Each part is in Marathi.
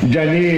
ज्यांनी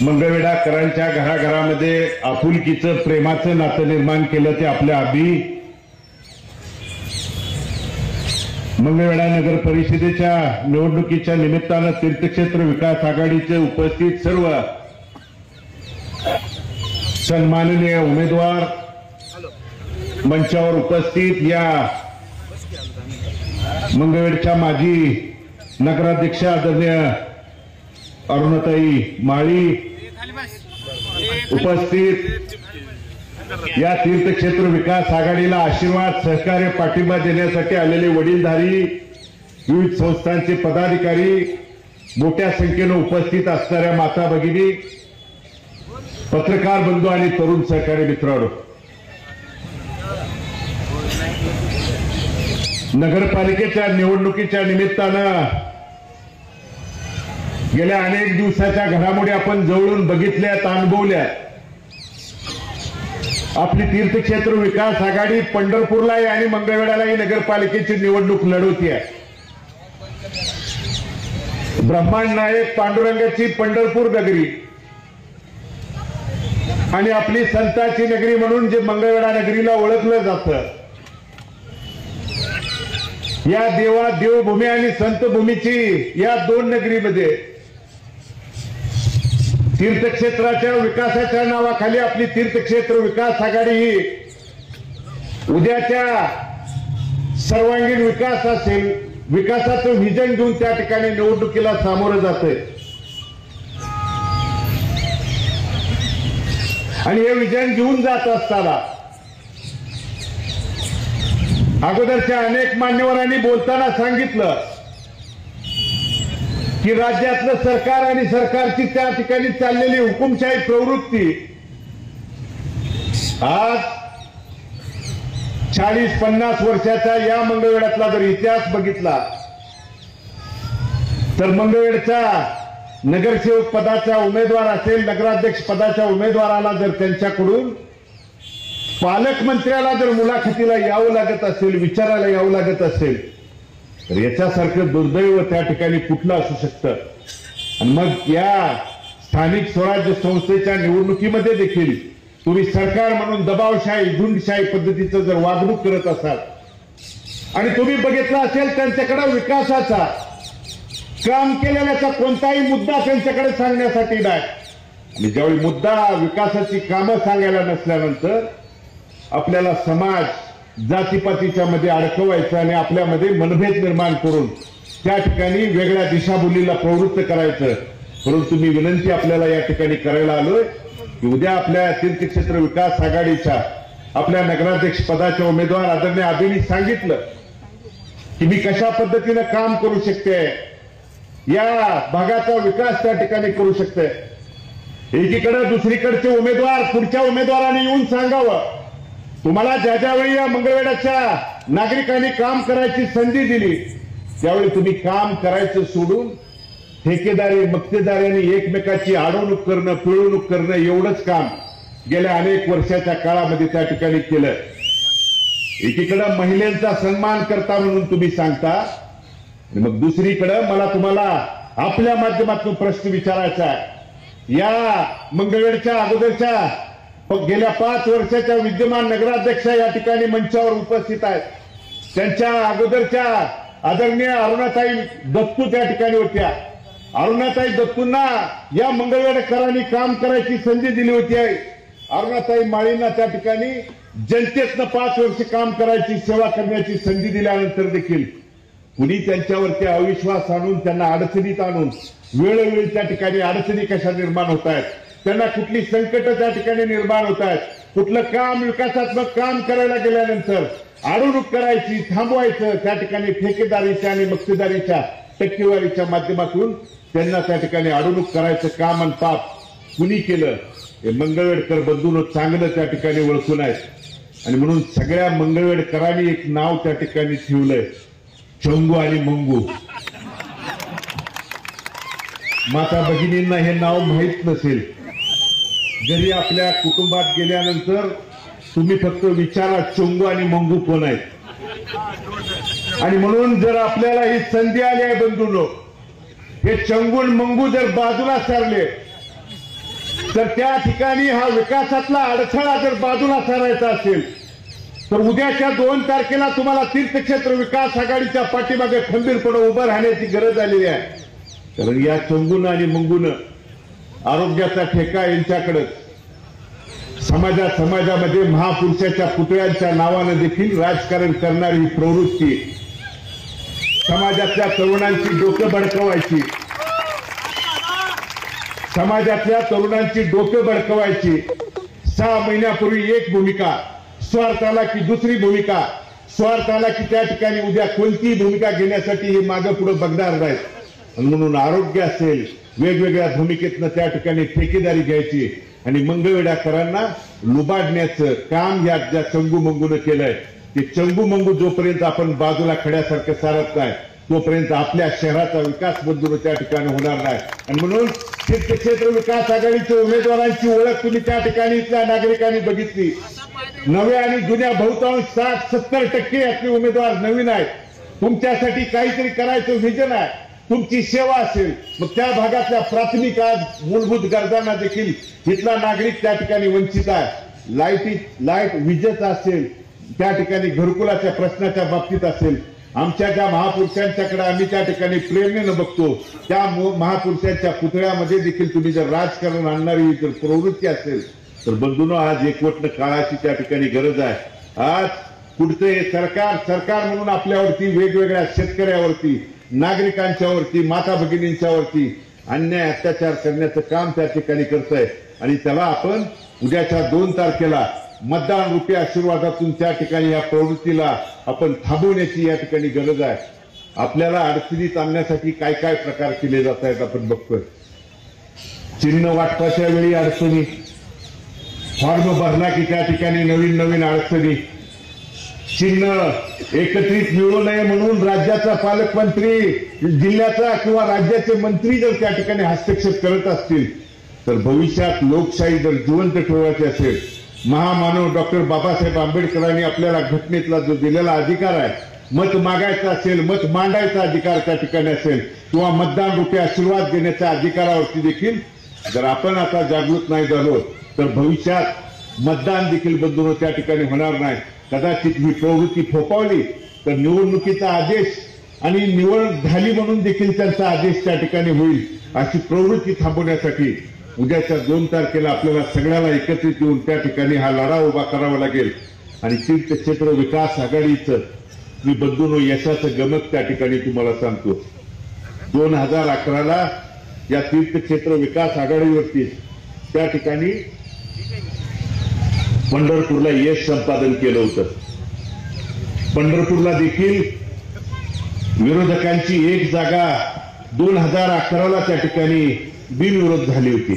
मंगळवेढाकरांच्या घराघरामध्ये आपुलकीचं प्रेमाचं नातं निर्माण केलं ते आपल्या आबी मंगळवेढा नगर परिषदेच्या निवडणुकीच्या निमित्तानं तीर्थक्षेत्र विकास आघाडीचे उपस्थित सर्व सन्माननीय उमेदवार मंचावर उपस्थित या मंगळवेढच्या माजी नगराध्यक्ष आदरणीय अरुणाताई माळी उपस्थित या तीर्थक्षेत्र विकास आघाडीला आशीर्वाद सहकार्य पाठिंबा देण्यासाठी आलेले वडीलधारी विविध संस्थांचे पदाधिकारी मोठ्या संख्येने उपस्थित असणाऱ्या माता भगिनी पत्रकार बंधू आणि तरुण सहकारी मित्रांनो, नगरपालिकेच्या निवडणुकीच्या निमित्तानं गेल्या अनेक दिवसाच्या घडामोडी आपण जवळून बघितल्यात, अनुभवल्यात. आपली तीर्थक्षेत्र विकास आघाडी पंढरपूरलाही आणि मंगळवेढ्यालाही नगरपालिकेची निवडणूक लढवतीये. ब्रह्मांड नायक पांडुरंगाची पंढरपूर नगरी आणि आपली संतांची नगरी म्हणून जे मंगळवेढा नगरीला ओळखलं जातं, या देवभूमी आणि संतभूमीची या दोन नगरीमध्ये तीर्थक्षेत्राच्या विकासाच्या नावाखाली आपली तीर्थक्षेत्र विकास आघाडी ही उद्याच्या सर्वांगीण विकास असेल, विकासाचं व्हिजन घेऊन त्या ठिकाणी निवडणुकीला सामोरं जाते. आणि हे व्हिजन घेऊन जात असताना अगोदरच्या अनेक मान्यवरांनी बोलताना सांगितलं की राज्यातलं सरकार आणि सरकारची त्या ठिकाणी चाललेली हुकुमशाही प्रवृत्ती आज 40-50 वर्षाचा या मंगळवेढ्यातला जर इतिहास बघितला तर मंगळवेढचा नगरसेवक पदाचा उमेदवार असेल, नगराध्यक्ष पदाच्या उमेदवाराला जर त्यांच्याकडून पालकमंत्र्याला जर मुलाखतीला यावं लागत असेल, विचारायला यावं लागत असेल, तर याच्यासारखं दुर्दैव त्या ठिकाणी कुठलं असू शकतं. आणि मग या स्थानिक स्वराज्य संस्थेच्या निवडणुकीमध्ये देखील तुम्ही सरकार म्हणून दबावशाही झुंडशाही पद्धतीचं जर वागणूक करत असाल आणि तुम्ही बघितलं असेल त्यांच्याकडे विकासाचा काम केलेल्याचा कोणताही मुद्दा त्यांच्याकडे सांगण्यासाठी नाही. आणि ज्यावेळी मुद्दा विकासाची कामं सांगायला नसल्यानंतर आपल्याला समाज जातीपातीच्या मध्ये अडकवायचं आणि आपल्यामध्ये मनभेद निर्माण करून त्या ठिकाणी वेगळ्या दिशाभूलीला प्रवृत्त करायचं. परंतु मी विनंती आपल्याला या ठिकाणी करायला आलोय की उद्या आपल्या तीर्थक्षेत्र विकास आघाडीच्या आपल्या नगराध्यक्ष पदाच्या उमेदवार आदरणीय आबींनी सांगितलं की मी कशा पद्धतीनं काम करू शकते, या भागाचा विकास त्या ठिकाणी करू शकते. एकीकडे दुसरीकडचे उमेदवार पुढच्या उमेदवारांनी येऊन सांगावं तुम्हाला ज्यावेळी या मंगळवेढ्याच्या नागरिकांनी काम करायची संधी दिली त्यावेळी तुम्ही काम करायचं सोडून ठेकेदारी मक्तेदारी एकमेकाची अडवणूक करणं, पिळवणूक करणं एवढंच काम गेल्या अनेक वर्षाच्या काळामध्ये त्या ठिकाणी केलं. एकीकडे महिलांचा सन्मान करता म्हणून तुम्ही सांगता आणि मग दुसरीकडे मला तुम्हाला आपल्या माध्यमातून प्रश्न विचारायचा आहे. या मंगळवेढच्या अगोदरच्या गेल्या 5 वर्षाच्या विद्यमान नगराध्यक्षा या ठिकाणी मंचावर उपस्थित आहेत. त्यांच्या अगोदरच्या आदरणीय अरुणाताई दत्तू त्या ठिकाणी होत्या. अरुणाताई दत्तूंना या मंगळवेढकरांनी काम करायची संधी दिली होती. अरुणाताई माळींना त्या ठिकाणी जनतेतनं 5 वर्ष काम करायची, सेवा करण्याची संधी दिल्यानंतर देखील कुणी त्यांच्यावरती अविश्वास आणून त्यांना अडचणीत आणून वेळोवेळी त्या ठिकाणी अडचणी कशा निर्माण होत आहेत, त्यांना कुठली संकट त्या ठिकाणी निर्माण होत आहेत, कुठलं काम विकासात्मक काम करायला गेल्यानंतर अडवणूक करायची, थांबवायचं, त्या ठिकाणी ठेकेदारीच्या आणि मक्तेदारीच्या टक्केवारीच्या माध्यमातून त्यांना त्या ठिकाणी अडवणूक करायचं काम आणि पाप कुणी केलं हे मंगळवेढकर बंधूंनो चांगलं त्या ठिकाणी ओळखून आहेत. आणि म्हणून सगळ्या मंगळवेढकरांनी एक नाव त्या ठिकाणी ठेवलंय, चंगू आणि मंगू. माता भगिनींना हे नाव माहीत नसेल, जरी आपल्या कुटुंबात गेल्यानंतर तुम्ही फक्त विचारा चंगू आणि मंगू कोण आहेत. आणि म्हणून जर आपल्याला ही संधी आली आहे बंधूंनो हे चंगुल मंगू जर बाजूला सारले तर त्या ठिकाणी हा विकासातला अडथळा जर बाजूला सारायचा असेल तर उद्याच्या 2 तारखेला तुम्हाला तीर्थक्षेत्र विकास आघाडीच्या पाठीमागे खंबीरपणे उभं राहण्याची गरज आलेली आहे. कारण या चंगून आणि मंगून आरोग्याचा ठेका यांच्याकडे समाजामध्ये महापुरुषाच्या पुतळ्यांच्या नावानं देखील राजकारण करणारी ही प्रवृत्ती समाजातल्या तरुणांची डोकं भडकवायची, समाजातल्या तरुणांची डोकं भडकवायची. 6 महिन्यापूर्वी एक भूमिका, स्वार्थाला की दुसरी भूमिका, स्वार्थाला की त्या ठिकाणी उद्या कोणतीही भूमिका घेण्यासाठी हे मागे पुढे बघणार नाहीत. म्हणून आरोग्य असेल वेगवेगळ्या भूमिकेतनं त्या ठिकाणी ठेकेदारी घ्यायची आणि मंगळवेढाकरांना लुबाडण्याचं काम या ज्या चंगू मंगूनं केलंय ते चंगू मंगू जोपर्यंत आपण बाजूला खड्यासारखं सारत नाही तोपर्यंत आपल्या शहराचा विकास मंजूर त्या ठिकाणी होणार नाही. आणि म्हणून तीर्थक्षेत्र विकास आघाडीच्या उमेदवारांची ओळख तुम्ही त्या ठिकाणी इथल्या नागरिकांनी बघितली. नव्या आणि जुन्या बहुतांश 60-70% यातले उमेदवार नवीन आहेत. तुमच्यासाठी काहीतरी करायचं विजन आहे, तुमची सेवा असेल, मग त्या भागातल्या प्राथमिक आज मूलभूत गरजांना देखील इथला नागरिक त्या ठिकाणी वंचित आहे. लाईट विजेचा असेल, त्या ठिकाणी घरकुलाच्या प्रश्नाच्या बाबतीत असेल, आमच्या ज्या महापुरुषांच्याकडे आम्ही त्या ठिकाणी प्रेरणेनं बघतो त्या महापुरुषांच्या पुतळ्यामध्ये देखील तुम्ही जर राजकारण आणणारी जर प्रवृत्ती असेल तर बंधूंनो आज एकवटणं काळाची त्या ठिकाणी गरज आहे. आज पुढचे सरकार म्हणून आपल्यावरती वेगवेगळ्या शेतकऱ्यावरती, नागरिकांच्यावरती, माता भगिनींच्यावरती अन्याय अत्याचार करण्याचं काम त्या ठिकाणी करतंय. आणि त्याला आपण उद्याच्या 2 तारखेला मतदान रूपी आशीर्वादातून त्या ठिकाणी या प्रवृत्तीला आपण थांबवण्याची या ठिकाणी गरज आहे. आपल्याला अडचणीत आणण्यासाठी काय काय प्रकार केले जात आहेत आपण बघतोय. चिन्ह वाटपाच्या वेळी अडचणी, फॉर्म भरला की त्या ठिकाणी नवीन अडचणी, चिन्ह एकत्रित मिळू नये म्हणून राज्याचा पालकमंत्री, जिल्ह्याचा किंवा राज्याचे मंत्री जर त्या ठिकाणी हस्तक्षेप करत असतील तर भविष्यात लोकशाही जर जिवंत ठेवायची असेल, महामानव डॉक्टर बाबासाहेब आंबेडकरांनी आपल्याला घटनेतला जो दिलेला अधिकार आहे, मत मागायचा असेल, मत मांडायचा अधिकार त्या ठिकाणी असेल किंवा मतदान रूपी आशीर्वाद देण्याच्या अधिकारावरती देखील जर आपण आता जागृत नाही झालो तर भविष्यात मतदान देखील बंधून त्या ठिकाणी होणार नाही. कदाचित ही प्रवृत्ती फोपावली तर निवडणुकीचा आदेश आणि निवड झाली म्हणून देखील त्यांचा आदेश त्या ठिकाणी होईल. अशी प्रवृत्ती थांबवण्यासाठी उद्याच्या 2 तारखेला आपल्याला सगळ्याला एकत्रित येऊन त्या ठिकाणी हा लढा उभा करावा लागेल. आणि तीर्थक्षेत्र विकास आघाडीचं मी बंधूंनो यशाचं गमक त्या ठिकाणी तुम्हाला सांगतो. 2011ला या तीर्थक्षेत्र विकास आघाडीवरती त्या ठिकाणी पंढरपूरला यश संपादन केलं होतं. पंढरपूरला देखील विरोधकांची एक जागा 2011ला त्या ठिकाणी बिनविरोध झाली होती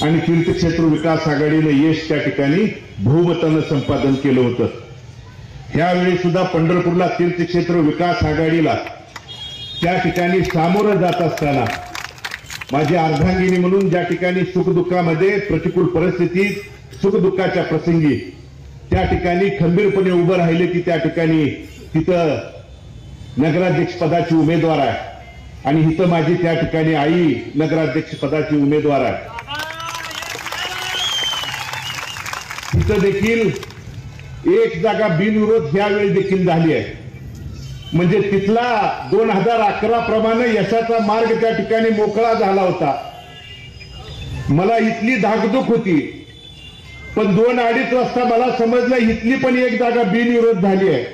आणि तीर्थक्षेत्र विकास आघाडीने यश त्या ठिकाणी बहुमतानं संपादन केलं होतं. यावेळी सुद्धा पंढरपूरला तीर्थक्षेत्र विकास आघाडीला त्या ठिकाणी सामोरं जात असताना माझी अर्धांगिनी म्हणून ज्या ठिकाणी सुखदुःखामध्ये, प्रतिकूल परिस्थितीत, सुखदुःखाच्या प्रसंगी त्या ठिकाणी खंबीरपणे उभं राहिले की त्या ठिकाणी तिथं नगराध्यक्ष पदाची उमेदवार आहे आणि इथं माझी त्या ठिकाणी आई नगराध्यक्ष पदाची उमेदवार आहे. तिथं देखील एक जागा बिनविरोध यावेळी देखील झाली आहे. म्हणजे तिथला 2011 प्रमाणे यशाचा मार्ग त्या ठिकाणी मोकळा झाला होता. मला इथली धाकधूक होती पण 2-2.5 वाजता मला समजलं इथली पण एक जागा बिनविरोध झाली आहे.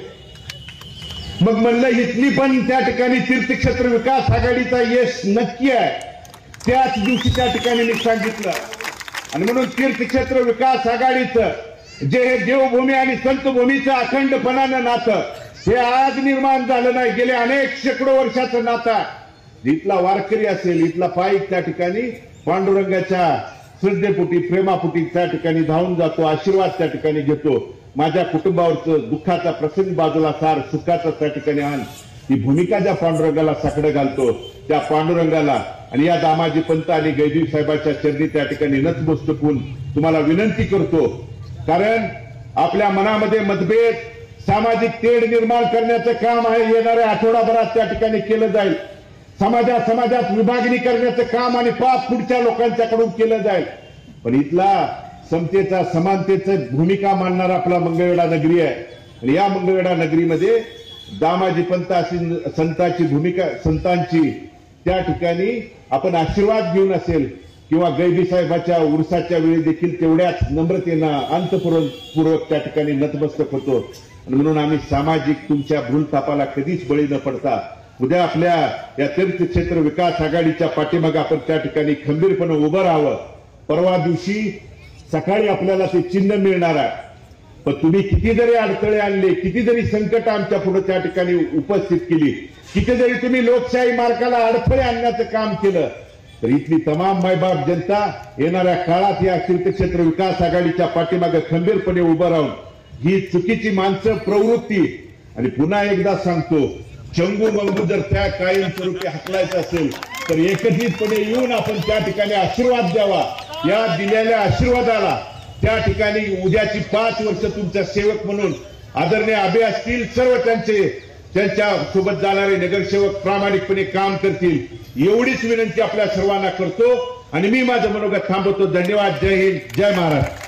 मग म्हणलं इथली पण त्या ठिकाणी तीर्थक्षेत्र विकास आघाडीचा यश नक्की आहे. त्याच दिवशी त्या ठिकाणी मी सांगितलं. आणि म्हणून तीर्थक्षेत्र विकास आघाडीचं जे हे देवभूमी आणि संतभूमीचं अखंडपणानं नातं हे आज निर्माण झालं नाही, गेले अनेक शेकडो वर्षाचं नातं. इथला वारकरी असेल, इथला पाईक त्या ठिकाणी पांडुरंगाच्या श्रद्धेपोटी, प्रेमापोटी त्या ठिकाणी धावून जातो, आशीर्वाद त्या ठिकाणी घेतो. माझ्या कुटुंबावरचं दुःखाचा प्रसंग बाजूला सार, सुखाचा त्या ठिकाणी आण, ही भूमिका ज्या पांडुरंगाला साकडं घालतो त्या पांडुरंगाला आणि या दामाजी पंत आणि गैदीव साहेबांच्या चरणी त्या ठिकाणी नतमस्तक होऊन तुम्हाला विनंती करतो. कारण आपल्या मनामध्ये मतभेद, सामाजिक तेढ निर्माण करण्याचं काम आहे येणाऱ्या आठवडाभरात त्या ठिकाणी केलं जाईल. समाजात विभागणी करण्याचं काम आणि पाप पुढच्या लोकांच्याकडून केलं जाईल. पण इथला समतेचा समानतेचं भूमिका मांडणारा आपला मंगळवेढा नगरी आहे. आणि या मंगळवेढा नगरीमध्ये दामाजी पंत अशी संतांची भूमिका, संतांची त्या ठिकाणी आपण आशीर्वाद घेऊन असेल किंवा गैबी साहेबाच्या उरसाच्या वेळी देखील तेवढ्याच नम्रतेनं अंतपूर्वक त्या ठिकाणी नतमस्तक होतो. आणि म्हणून आम्ही सामाजिक तुमच्या भूलथापाला कधीच बळी न पडता उद्या आपल्या या तीर्थक्षेत्र विकास आघाडीच्या पाठीमागे आपण त्या ठिकाणी खंबीरपणे उभं राहावं. परवा दिवशी सकाळी आपल्याला ते चिन्ह मिळणार आहे. पण तुम्ही किती जरी अडथळे आणले, किती जरी संकट आमच्या पुढे त्या ठिकाणी उपस्थित केली, किती जरी तुम्ही लोकशाही मार्गाला अडथळे आणण्याचं काम केलं, तर इथली तमाम मायबाप जनता येणाऱ्या काळात या तीर्थक्षेत्र विकास आघाडीच्या पाठीमागे खंबीरपणे उभं राहून ही चुकीची माणसं प्रवृत्ती, आणि पुन्हा एकदा सांगतो, चंगू मंगू जर त्या कायमस्वरूपी हकलायचं असेल तर एकत्रितपणे येऊन आपण त्या ठिकाणी आशीर्वाद द्यावा. या दिलेल्या आशीर्वादाला त्या ठिकाणी उद्याची 5 वर्ष तुमचा सेवक म्हणून आदरणीय आबे असतील, सर्व त्यांच्या सोबत जाणारे नगरसेवक प्रामाणिकपणे काम करतील, एवढीच विनंती आपल्या सर्वांना करतो आणि मी माझं मनोगत थांबवतो. धन्यवाद. जय हिंद, जय महाराष्ट्र.